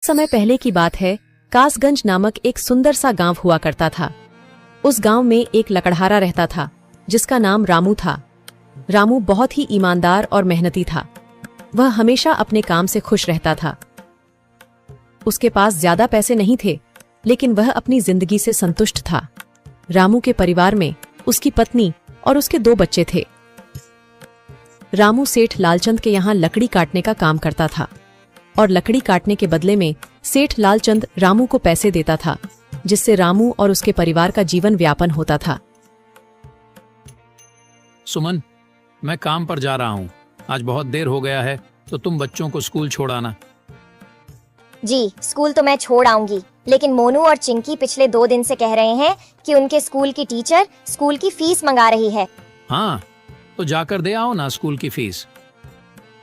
समय पहले की बात है। कासगंज नामक एक सुंदर सा गांव हुआ करता था। उस गांव में एक लकड़हारा रहता था जिसका नाम रामू था। रामू बहुत ही ईमानदार और मेहनती था। वह हमेशा अपने काम से खुश रहता था। उसके पास ज्यादा पैसे नहीं थे, लेकिन वह अपनी जिंदगी से संतुष्ट था। रामू के परिवार में उसकी पत्नी और उसके 2 बच्चे थे। रामू सेठ लालचंद के यहाँ लकड़ी काटने का काम करता था और लकड़ी काटने के बदले में सेठ लालचंद रामू को पैसे देता था, जिससे रामू और उसके परिवार का जीवन व्यापन होता था। सुमन, मैं काम पर जा रहा हूँ। आज बहुत देर हो गया है, तो तुम बच्चों को स्कूल छोड़ आना। जी, स्कूल तो मैं छोड़ आऊंगी, लेकिन मोनू और चिंकी पिछले 2 दिन से कह रहे हैं कि उनके स्कूल की टीचर स्कूल की फीस मंगा रही है। हाँ, तो जाकर दे आओ ना स्कूल की फीस।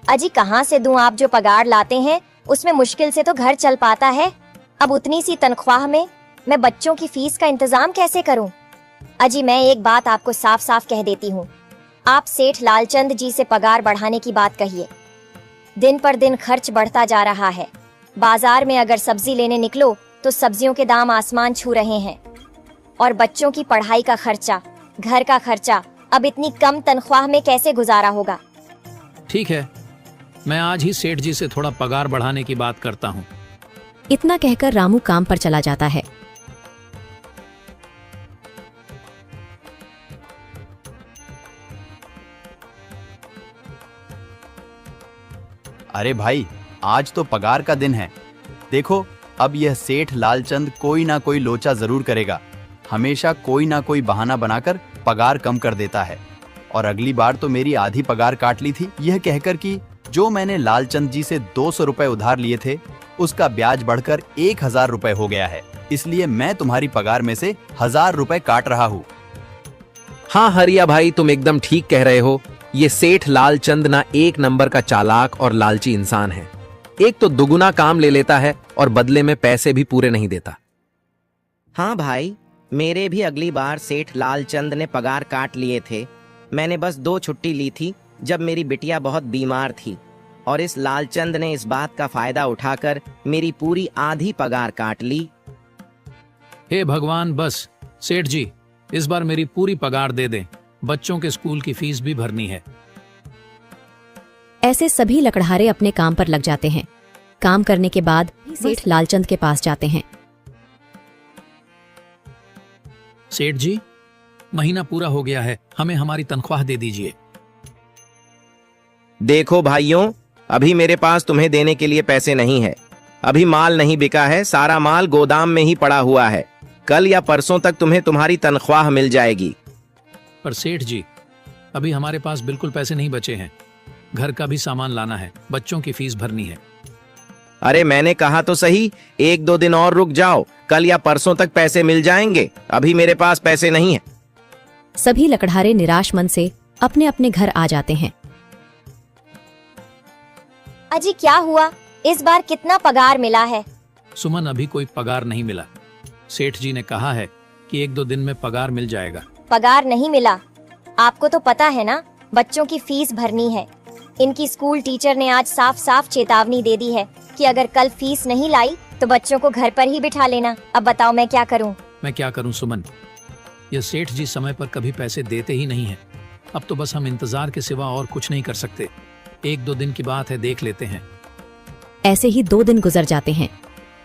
अजी कहाँ से दूं? आप जो पगार लाते हैं उसमें मुश्किल से तो घर चल पाता है। अब उतनी सी तनख्वाह में मैं बच्चों की फीस का इंतजाम कैसे करूं? अजी मैं एक बात आपको साफ साफ कह देती हूँ, आप सेठ लालचंद जी से पगार बढ़ाने की बात कहिए। दिन पर दिन खर्च बढ़ता जा रहा है। बाजार में अगर सब्जी लेने निकलो तो सब्जियों के दाम आसमान छू रहे हैं, और बच्चों की पढ़ाई का खर्चा, घर का खर्चा अब इतनी कम तनख्वाह में कैसे गुजारा होगा? ठीक है, मैं आज ही सेठ जी से थोड़ा पगार बढ़ाने की बात करता हूँ। इतना कहकर रामू काम पर चला जाता है। अरे भाई, आज तो पगार का दिन है। देखो, अब यह सेठ लालचंद कोई ना कोई लोचा जरूर करेगा। हमेशा कोई ना कोई बहाना बनाकर पगार कम कर देता है। और अगली बार तो मेरी आधी पगार काट ली थी, यह कहकर कि जो मैंने लालचंद जी से 200 रुपए उधार लिए थे, उसका ब्याज बढ़कर 1000 रुपए हो गया है। इसलिए मैं तुम्हारी पगार में से 1000 रुपए काट रहा हूँ। हाँ हरिया भाई, तुम एकदम ठीक कह रहे हो। ये सेठ लालचंद ना एक नंबर का चालाक और लालची इंसान है। एक तो दुगुना काम ले लेता है और बदले में पैसे भी पूरे नहीं देता। हाँ भाई, मेरे भी अगली बार सेठ लालचंद ने पगार काट लिए थे। मैंने बस 2 छुट्टी ली थी जब मेरी बिटिया बहुत बीमार थी, और इस लालचंद ने इस बात का फायदा उठाकर मेरी पूरी आधी पगार काट ली। हे भगवान, बस सेठ जी इस बार मेरी पूरी पगार दे दें। बच्चों के स्कूल की फीस भी भरनी है। ऐसे सभी लकड़हारे अपने काम पर लग जाते हैं। काम करने के बाद सेठ लालचंद के पास जाते हैं। सेठ जी, महीना पूरा हो गया है, हमें हमारी तनख्वाह दे दीजिए। देखो भाइयों, अभी मेरे पास तुम्हें देने के लिए पैसे नहीं है। अभी माल नहीं बिका है, सारा माल गोदाम में ही पड़ा हुआ है। कल या परसों तक तुम्हें तुम्हारी तनख्वाह मिल जाएगी। पर सेठ जी, अभी हमारे पास बिल्कुल पैसे नहीं बचे हैं। घर का भी सामान लाना है, बच्चों की फीस भरनी है। अरे मैंने कहा तो सही, 1-2 दिन और रुक जाओ, कल या परसों तक पैसे मिल जाएंगे। अभी मेरे पास पैसे नहीं है। सभी लकड़हारे निराश मन से अपने अपने घर आ जाते हैं। अजी क्या हुआ? इस बार कितना पगार मिला है? सुमन, अभी कोई पगार नहीं मिला। सेठ जी ने कहा है कि 1-2 दिन में पगार मिल जाएगा। पगार नहीं मिला? आपको तो पता है ना, बच्चों की फीस भरनी है। इनकी स्कूल टीचर ने आज साफ साफ चेतावनी दे दी है कि अगर कल फीस नहीं लाई तो बच्चों को घर पर ही बिठा लेना। अब बताओ मैं क्या करूं? मैं क्या करूं सुमन, ये सेठ जी समय पर कभी पैसे देते ही नहीं है। अब तो बस हम इंतजार के सिवा और कुछ नहीं कर सकते। 1-2 दिन की बात है, देख लेते हैं। ऐसे ही 2 दिन गुजर जाते हैं।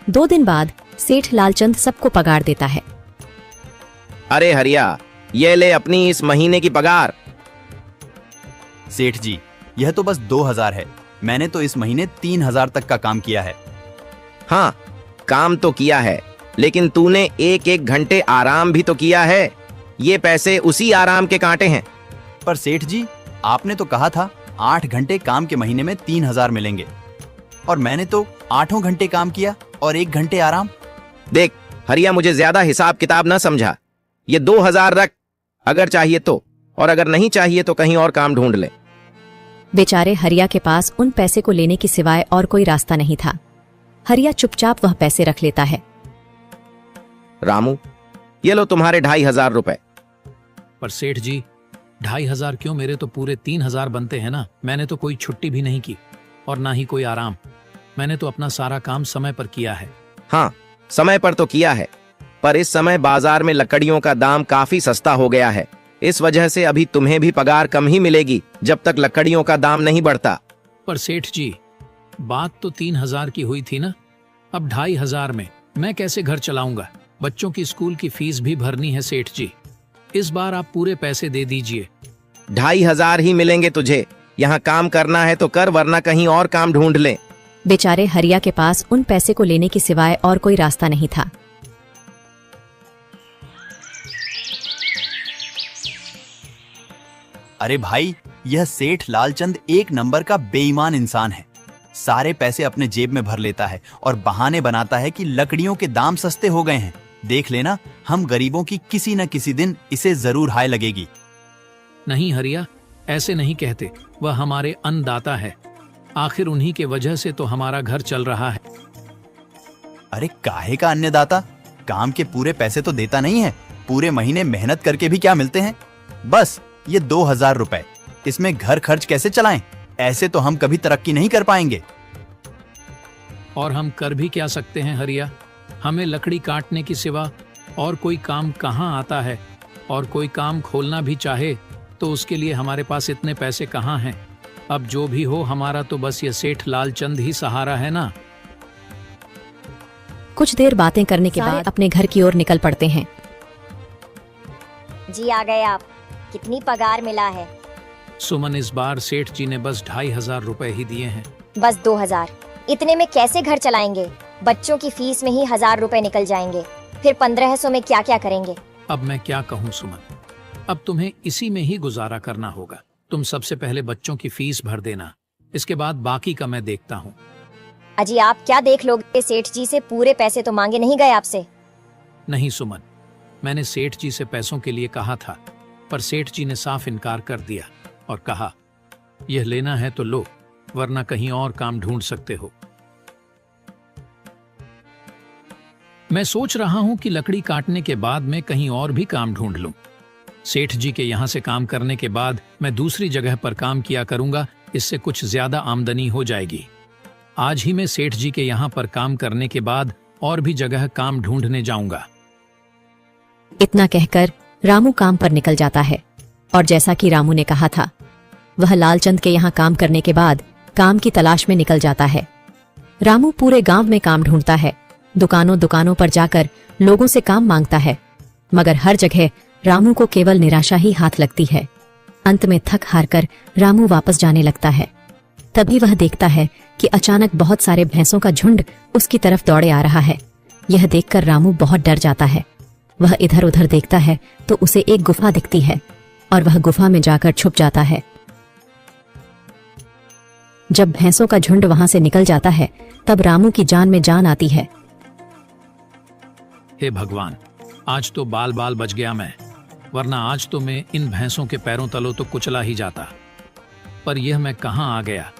2 दिन बाद सेठ लालचंद सबको पगार देता है। अरे हरिया, ये ले अपनी इस महीने की पगार। सेठ जी, यह तो बस 2000 है। मैंने तो इस महीने 3000 तक का काम किया है। हाँ, काम तो किया है, लेकिन तूने 1-1 घंटे आराम भी तो किया है। ये पैसे उसी आराम के कांटे हैं। पर सेठ जी, आपने तो कहा था 8 घंटे काम के महीने में 3000 मिलेंगे, और मैंने तो 8 घंटे काम किया और 1 घंटे आराम। देख हरिया, मुझे ज्यादा हिसाब किताब ना समझा। ये 2000 रख, अगर चाहिए तो, और अगर नहीं चाहिए तो कहीं और काम ढूंढ ले। बेचारे हरिया के पास उन पैसे को लेने की सिवाय और कोई रास्ता नहीं था। हरिया चुपचाप वह पैसे रख लेता है। रामू, ये लो तुम्हारे 2500 रुपए। पर सेठ जी, 2500 क्यों? मेरे तो पूरे 3000 बनते हैं ना। मैंने तो कोई छुट्टी भी नहीं की और ना ही कोई आराम। मैंने तो अपना सारा काम समय पर किया है। हाँ, समय पर तो किया है, पर इस समय बाजार में लकड़ियों का दाम काफी सस्ता हो गया है। इस वजह से अभी तुम्हें भी पगार कम ही मिलेगी जब तक लकड़ियों का दाम नहीं बढ़ता। पर सेठ जी, बात तो 3,000 की हुई थी ना, अब 2,500 में मैं कैसे घर चलाऊंगा? बच्चों की स्कूल की फीस भी भरनी है सेठ जी। इस बार आप पूरे पैसे दे दीजिए। 2,500 ही मिलेंगे तुझे। यहाँ काम करना है तो कर, वरना कहीं और काम ढूंढ ले। बेचारे हरिया के पास उन पैसे को लेने के सिवाय और कोई रास्ता नहीं था। अरे भाई, यह सेठ लालचंद एक नंबर का बेईमान इंसान है। सारे पैसे अपने जेब में भर लेता है और बहाने बनाता है कि लकड़ियों के दाम सस्ते हो गए हैं। देख लेना, हम गरीबों की किसी न किसी दिन इसे जरूर हाय लगेगी। नहीं हरिया, ऐसे नहीं कहते। वह हमारे अन्नदाता है। आखिर उन्हीं के वजह से तो हमारा घर चल रहा है। अरे काहे का अन्नदाता? काम के पूरे पैसे तो देता नहीं है। पूरे महीने मेहनत करके भी क्या मिलते हैं? बस ये 2,000 रुपए। इसमें घर खर्च कैसे चलाएं? ऐसे तो हम कभी तरक्की नहीं कर पाएंगे। और हम कर भी क्या सकते हैं हरिया? हमें लकड़ी काटने की सिवा और कोई काम कहाँ आता है? और कोई काम खोलना भी चाहे तो उसके लिए हमारे पास इतने पैसे कहाँ हैं? अब जो भी हो, हमारा तो बस ये सेठ लालचंद ही सहारा है ना। कुछ देर बातें करने के बाद अपने घर की ओर निकल पड़ते हैं। जी आ गए आप। कितनी पगार मिला है? सुमन, इस बार सेठ जी ने बस 2,500 रुपए ही दिए हैं। बस 2,000? इतने में कैसे घर चलाएंगे? बच्चों की फीस में ही 1,000 रुपए निकल जाएंगे। फिर 1,500 में क्या क्या करेंगे? अब मैं क्या कहूँ सुमन, अब तुम्हें इसी में ही गुजारा करना होगा। तुम सबसे पहले बच्चों की फीस भर देना, इसके बाद बाकी का मैं देखता हूँ। अजी आप क्या देख लोगे? सेठ जी से पूरे पैसे तो मांगे नहीं गए आपसे? नहीं सुमन, मैंने सेठ जी से पैसों के लिए कहा था, पर सेठ जी ने साफ इनकार कर दिया और कहा, यह लेना है तो लो, वरना कहीं और काम ढूंढ सकते हो। मैं सोच रहा हूं कि लकड़ी काटने के बाद मैं कहीं और भी काम ढूंढ लूं। सेठ जी के यहां से काम करने के बाद मैं दूसरी जगह पर काम किया करूंगा, इससे कुछ ज्यादा आमदनी हो जाएगी। आज ही मैं सेठ जी के यहां पर काम करने के बाद और भी जगह काम ढूंढने जाऊंगा। इतना कहकर रामू काम पर निकल जाता है और जैसा कि रामू ने कहा था, वह लालचंद के यहाँ काम करने के बाद काम की तलाश में निकल जाता है। रामू पूरे गांव में काम ढूंढता है, दुकानों दुकानों पर जाकर लोगों से काम मांगता है, मगर हर जगह रामू को केवल निराशा ही हाथ लगती है। अंत में थक हार कर रामू वापस जाने लगता है। तभी वह देखता है कि अचानक बहुत सारे भैंसों का झुंड उसकी तरफ दौड़े आ रहा है। यह देखकर रामू बहुत डर जाता है। वह इधर उधर देखता है तो उसे एक गुफा दिखती है और वह गुफा में जाकर छुप जाता है। जब भैंसों का झुंड वहां से निकल जाता है तब रामू की जान में जान आती है। हे भगवान, आज तो बाल बाल बच गया मैं, वरना आज तो मैं इन भैंसों के पैरों तलों तो कुचला ही जाता। पर यह मैं कहाँ आ गया?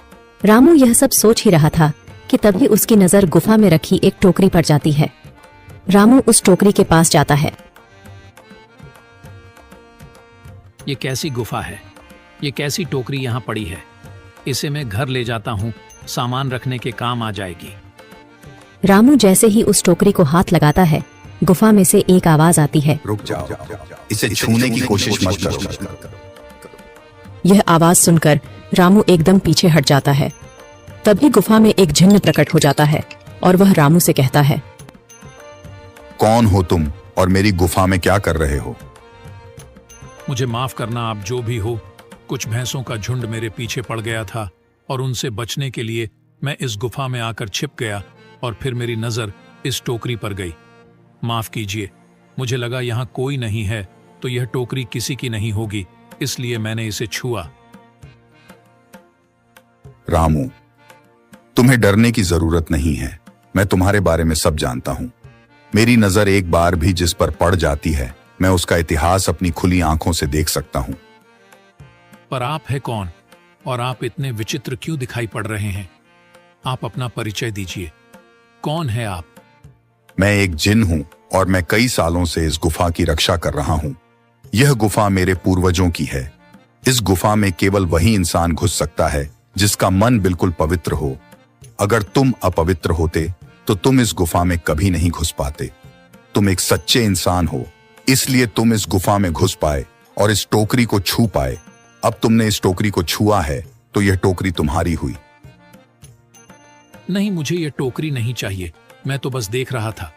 रामू यह सब सोच ही रहा था कि तभी उसकी नजर गुफा में रखी एक टोकरी पर जाती है। रामू उस टोकरी के पास जाता है। ये कैसी गुफा है? ये कैसी टोकरी यहाँ पड़ी है? इसे मैं घर ले जाता हूँ, सामान रखने के काम आ जाएगी। रामू जैसे ही उस टोकरी को हाथ लगाता है, गुफा में से एक आवाज आती है, रुक जाओ, इसे छूने की कोशिश मत करो। यह आवाज सुनकर रामू एकदम पीछे हट जाता है। तभी गुफा में एक जिन्न प्रकट हो जाता है और वह रामू से कहता है, कौन हो तुम और मेरी गुफा में क्या कर रहे हो? मुझे माफ करना, आप जो भी हो। कुछ भैंसों का झुंड मेरे पीछे पड़ गया था और उनसे बचने के लिए मैं इस गुफा में आकर छिप गया और फिर मेरी नजर इस टोकरी पर गई। माफ कीजिए, मुझे लगा यहाँ कोई नहीं है तो यह टोकरी किसी की नहीं होगी, इसलिए मैंने इसे छुआ। रामू, तुम्हें डरने की जरूरत नहीं है। मैं तुम्हारे बारे में सब जानता हूँ। मेरी नजर एक बार भी जिस पर पड़ जाती है, मैं उसका इतिहास अपनी खुली आंखों से देख सकता हूँ। पर आप है कौन और आप इतने विचित्र क्यों दिखाई पड़ रहे हैं? आप अपना परिचय दीजिए। कौन है आप? मैं एक जिन हूँ और मैं कई सालों से इस गुफा की रक्षा कर रहा हूँ। यह गुफा मेरे पूर्वजों की है। इस गुफा में केवल वही इंसान घुस सकता है जिसका मन बिल्कुल पवित्र हो। अगर तुम अपवित्र होते तो तुम इस गुफा में कभी नहीं घुस पाते। तुम एक सच्चे इंसान हो, इसलिए तुम इस गुफा में घुस पाए और इस टोकरी को छू पाए। अब तुमने इस टोकरी को छुआ है तो यह टोकरी तुम्हारी हुई। नहीं, मुझे ये टोकरी नहीं चाहिए, मैं तो बस देख रहा था।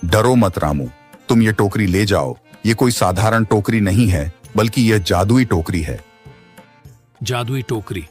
डरो मत रामू, तुम ये टोकरी ले जाओ। ये कोई साधारण टोकरी नहीं है, बल्कि यह जादुई टोकरी है। जादुई टोकरी?